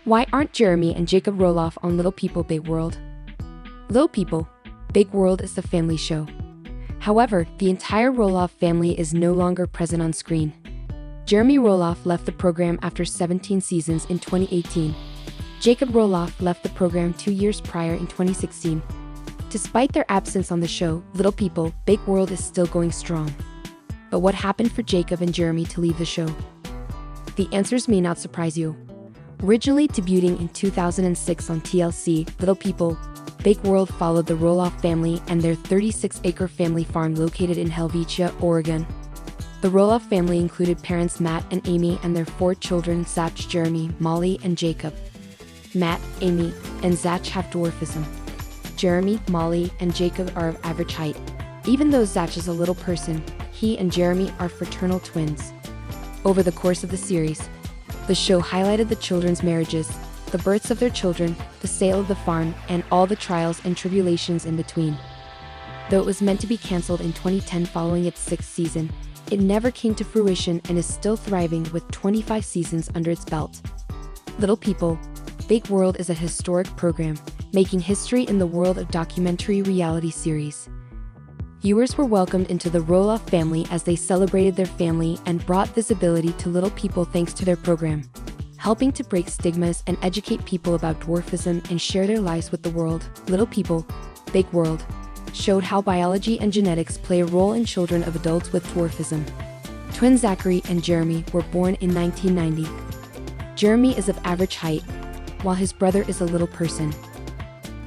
Why aren't Jeremy and Jacob Roloff on Little People Big World? Little People Big World is the family show. However, the entire Roloff family is no longer present on screen. Jeremy Roloff left the program after 17 seasons in 2018. Jacob Roloff left the program 2 years prior in 2016. Despite their absence on the show, Little People Big World is still going strong. But what happened for Jacob and Jeremy to leave the show? The answers may not surprise you. Originally debuting in 2006 on TLC, Little People Big World followed the Roloff family and their 36-acre family farm located in Helvetia, Oregon. The Roloff family included parents Matt and Amy and their 4 children Zach, Jeremy, Molly, and Jacob. Matt, Amy, and Zach have dwarfism. Jeremy, Molly, and Jacob are of average height. Even though Zach is a little person, he and Jeremy are fraternal twins. Over the course of the series, the show highlighted the children's marriages, the births of their children, the sale of the farm, and all the trials and tribulations in between. Though it was meant to be canceled in 2010 following its 6th season, it never came to fruition and is still thriving with 25 seasons under its belt. Little People Big World is a historic program, making history in the world of documentary reality series. Viewers were welcomed into the Roloff family as they celebrated their family and brought visibility to Little People thanks to their program, helping to break stigmas and educate people about dwarfism and share their lives with the world. Little People Big World showed how biology and genetics play a role in children of adults with dwarfism. Twins Zachary and Jeremy were born in 1990. Jeremy is of average height, while his brother is a little person.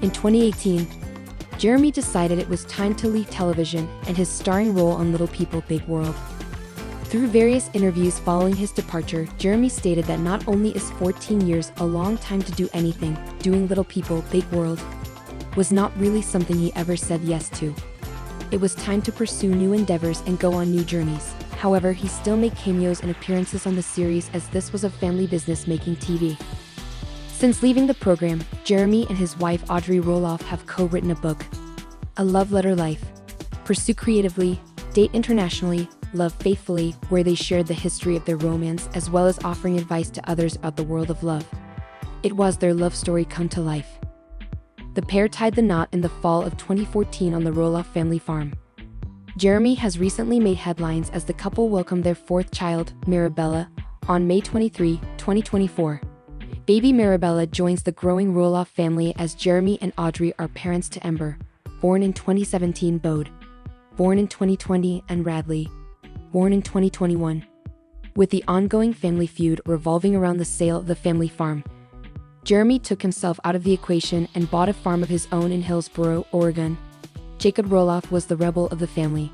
In 2018, Jeremy decided it was time to leave television and his starring role on Little People Big World. Through various interviews following his departure, Jeremy stated that not only is 14 years a long time to do anything, doing Little People Big World was not really something he ever said yes to. It was time to pursue new endeavors and go on new journeys. However, he still made cameos and appearances on the series as this was a family business making TV. Since leaving the program, Jeremy and his wife Audrey Roloff have co-written a book, A Love Letter Life, Pursue Creatively, Date Internationally, Love Faithfully, where they shared the history of their romance as well as offering advice to others about the world of love. It was their love story come to life. The pair tied the knot in the fall of 2014 on the Roloff family farm. Jeremy has recently made headlines as the couple welcomed their 4th child, Mirabella, on May 23, 2024. Baby Mirabella joins the growing Roloff family as Jeremy and Audrey are parents to Ember, born in 2017, Bode, born in 2020, and Radley, born in 2021. With the ongoing family feud revolving around the sale of the family farm, Jeremy took himself out of the equation and bought a farm of his own in Hillsboro, Oregon. Jacob Roloff was the rebel of the family.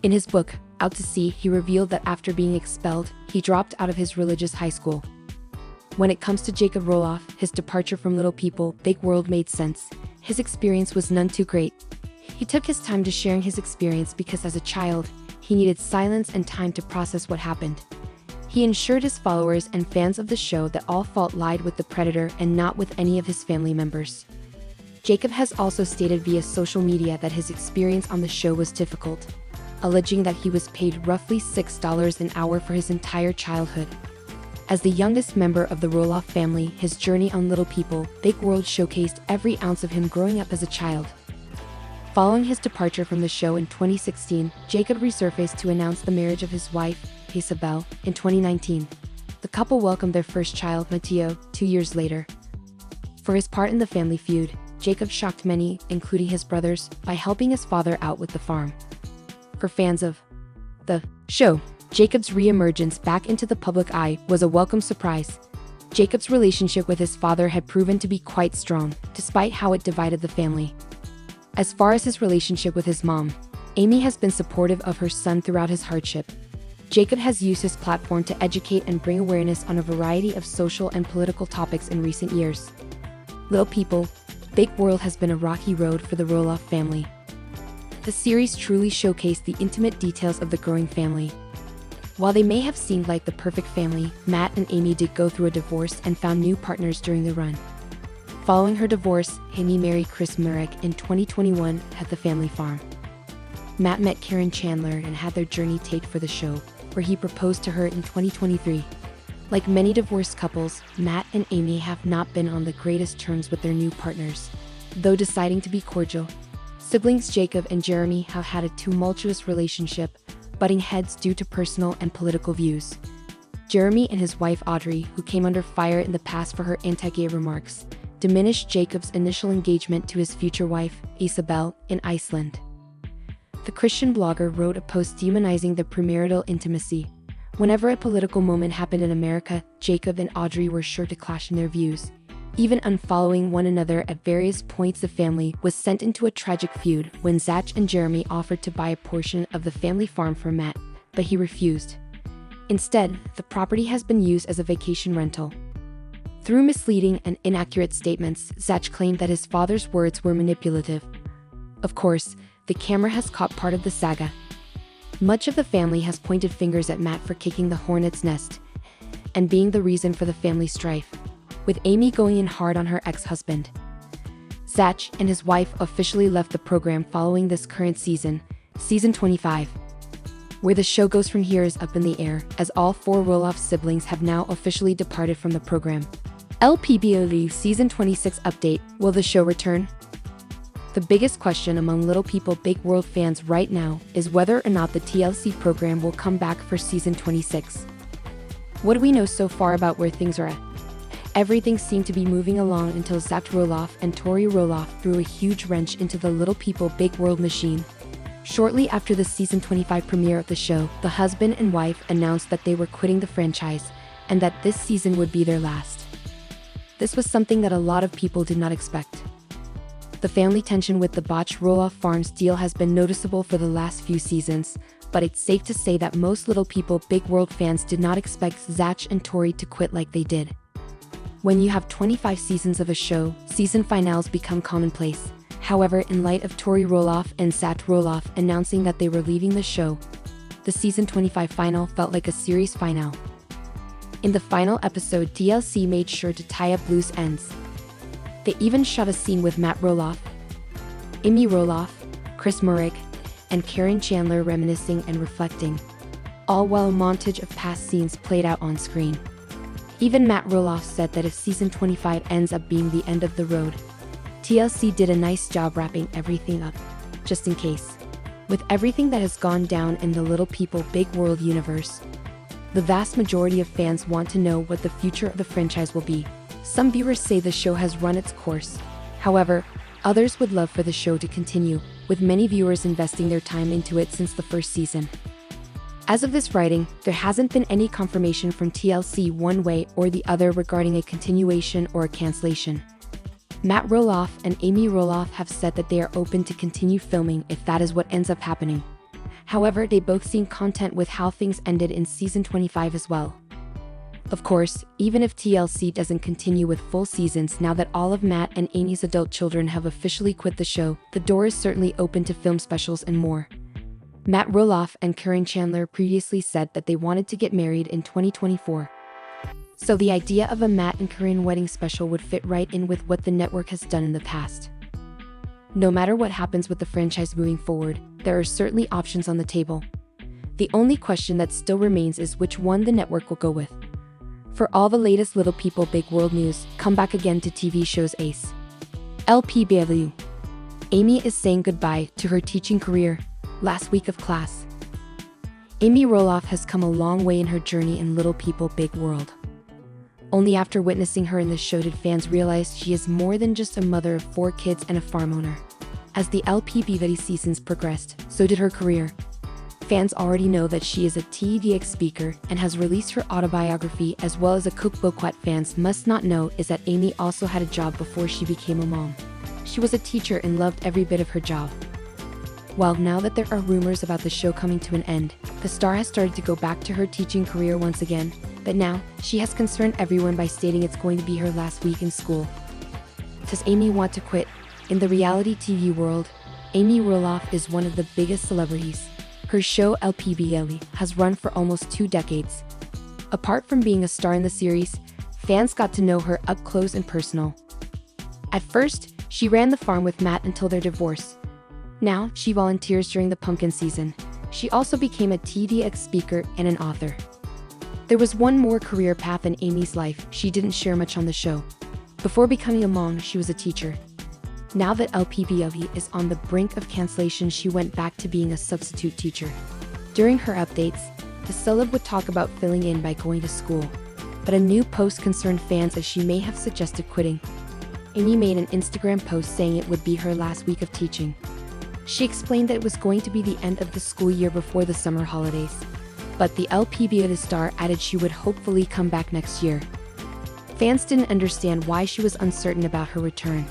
In his book, Out to Sea, he revealed that after being expelled, he dropped out of his religious high school. When it comes to Jacob Roloff, his departure from Little People Big World made sense. His experience was none too great. He took his time to sharing his experience because as a child, he needed silence and time to process what happened. He ensured his followers and fans of the show that all fault lied with the predator and not with any of his family members. Jacob has also stated via social media that his experience on the show was difficult, alleging that he was paid roughly $6 an hour for his entire childhood. As the youngest member of the Roloff family, his journey on Little People Big World showcased every ounce of him growing up as a child. Following his departure from the show in 2016, Jacob resurfaced to announce the marriage of his wife, Isabel, in 2019. The couple welcomed their first child, Mateo, 2 years later. For his part in the family feud, Jacob shocked many, including his brothers, by helping his father out with the farm. For fans of the show, Jacob's re-emergence back into the public eye was a welcome surprise. Jacob's relationship with his father had proven to be quite strong, despite how it divided the family. As far as his relationship with his mom, Amy has been supportive of her son throughout his hardship. Jacob has used his platform to educate and bring awareness on a variety of social and political topics in recent years. Little People Big World has been a rocky road for the Roloff family. The series truly showcased the intimate details of the growing family. While they may have seemed like the perfect family, Matt and Amy did go through a divorce and found new partners during the run. Following her divorce, Amy married Chris Murek in 2021 at the family farm. Matt met Karen Chandler and had their journey taped for the show, where he proposed to her in 2023. Like many divorced couples, Matt and Amy have not been on the greatest terms with their new partners. Though deciding to be cordial, siblings Jacob and Jeremy have had a tumultuous relationship, butting heads due to personal and political views. Jeremy and his wife Audrey, who came under fire in the past for her anti-gay remarks, diminished Jacob's initial engagement to his future wife, Isabel, in Iceland. The Christian blogger wrote a post demonizing the premarital intimacy. Whenever a political moment happened in America, Jacob and Audrey were sure to clash in their views. Even unfollowing one another at various points, the family was sent into a tragic feud when Zach and Jeremy offered to buy a portion of the family farm for Matt, but he refused. Instead, the property has been used as a vacation rental. Through misleading and inaccurate statements, Zach claimed that his father's words were manipulative. Of course, the camera has caught part of the saga. Much of the family has pointed fingers at Matt for kicking the hornet's nest and being the reason for the family strife, with Amy going in hard on her ex-husband. Zach and his wife officially left the program following this current season, season 25. Where the show goes from here is up in the air, as all 4 Roloff siblings have now officially departed from the program. lpbw season 26 update: will the show return? The biggest question among Little People Big World fans right now is whether or not the TLC program will come back for season 26. What do we know so far about where things are at? Everything seemed to be moving along until Zach Roloff and Tori Roloff threw a huge wrench into the Little People Big World machine. Shortly after the season 25 premiere of the show, the husband and wife announced that they were quitting the franchise and that this season would be their last. This was something that a lot of people did not expect. The family tension with the botched Roloff Farms deal has been noticeable for the last few seasons, but it's safe to say that most Little People Big World fans did not expect Zach and Tori to quit like they did. When you have 25 seasons of a show, season finales become commonplace. However, in light of Tori Roloff and Zach Roloff announcing that they were leaving the show, the season 25 final felt like a series finale. In the final episode, TLC made sure to tie up loose ends. They even shot a scene with Matt Roloff, Amy Roloff, Chris Murray, and Karen Chandler reminiscing and reflecting, all while a montage of past scenes played out on screen. Even Matt Roloff said that if season 25 ends up being the end of the road, TLC did a nice job wrapping everything up, just in case. With everything that has gone down in the Little People Big World universe, the vast majority of fans want to know what the future of the franchise will be. Some viewers say the show has run its course. However, others would love for the show to continue, with many viewers investing their time into it since the first season. As of this writing, there hasn't been any confirmation from TLC one way or the other regarding a continuation or a cancellation. Matt Roloff and Amy Roloff have said that they are open to continue filming if that is what ends up happening. However, they both seem content with how things ended in season 25 as well. Of course, even if TLC doesn't continue with full seasons now that all of Matt and Amy's adult children have officially quit the show, the door is certainly open to film specials and more. Matt Roloff and Karen Chandler previously said that they wanted to get married in 2024. So the idea of a Matt and Karen wedding special would fit right in with what the network has done in the past. No matter what happens with the franchise moving forward, there are certainly options on the table. The only question that still remains is which one the network will go with. For all the latest Little People Big World news, come back again to TV shows Ace. lpbw. Amy is saying goodbye to her teaching career, last week of class. Amy Roloff has come a long way in her journey in Little People Big World. Only after witnessing her in the show did fans realize she is more than just a mother of 4 kids and a farm owner. As the lpbw seasons progressed, so did her career. Fans already know that she is a TEDx speaker and has released her autobiography as well as a cookbook. What fans must not know is that Amy also had a job before she became a mom. She was a teacher and loved every bit of her job. Well, now that there are rumors about the show coming to an end, the star has started to go back to her teaching career once again, but now, she has concerned everyone by stating it's going to be her last week in school. Does Amy want to quit? In the reality TV world, Amy Roloff is one of the biggest celebrities. Her show lpbw has run for almost 2 decades. Apart from being a star in the series, fans got to know her up close and personal. At first, she ran the farm with Matt until their divorce. Now, she volunteers during the pumpkin season. She also became a TEDx speaker and an author. There was one more career path in Amy's life she didn't share much on the show. Before becoming a mom, she was a teacher. Now that lpbw is on the brink of cancellation, she went back to being a substitute teacher. During her updates, the celeb would talk about filling in by going to school. But a new post concerned fans as she may have suggested quitting. Amy made an Instagram post saying it would be her last week of teaching. She explained that it was going to be the end of the school year before the summer holidays. But the lpbw star added she would hopefully come back next year. Fans didn't understand why she was uncertain about her return.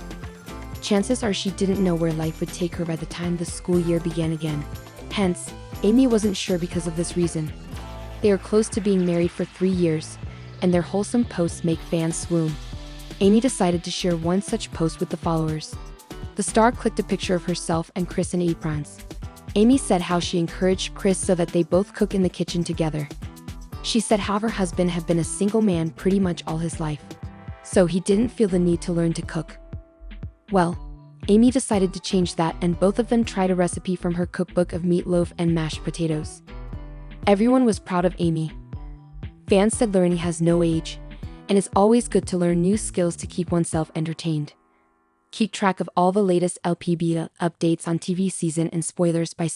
Chances are she didn't know where life would take her by the time the school year began again. Hence, Amy wasn't sure because of this reason. They are close to being married for 3 years, and their wholesome posts make fans swoon. Amy decided to share one such post with the followers. The star clicked a picture of herself and Chris in aprons. Amy said how she encouraged Chris so that they both cook in the kitchen together. She said how her husband had been a single man pretty much all his life, so he didn't feel the need to learn to cook. Well, Amy decided to change that, and both of them tried a recipe from her cookbook of meatloaf and mashed potatoes. Everyone was proud of Amy. Fans said learning has no age, and it's always good to learn new skills to keep oneself entertained. Keep track of all the latest lpbw updates on TV season and spoilers by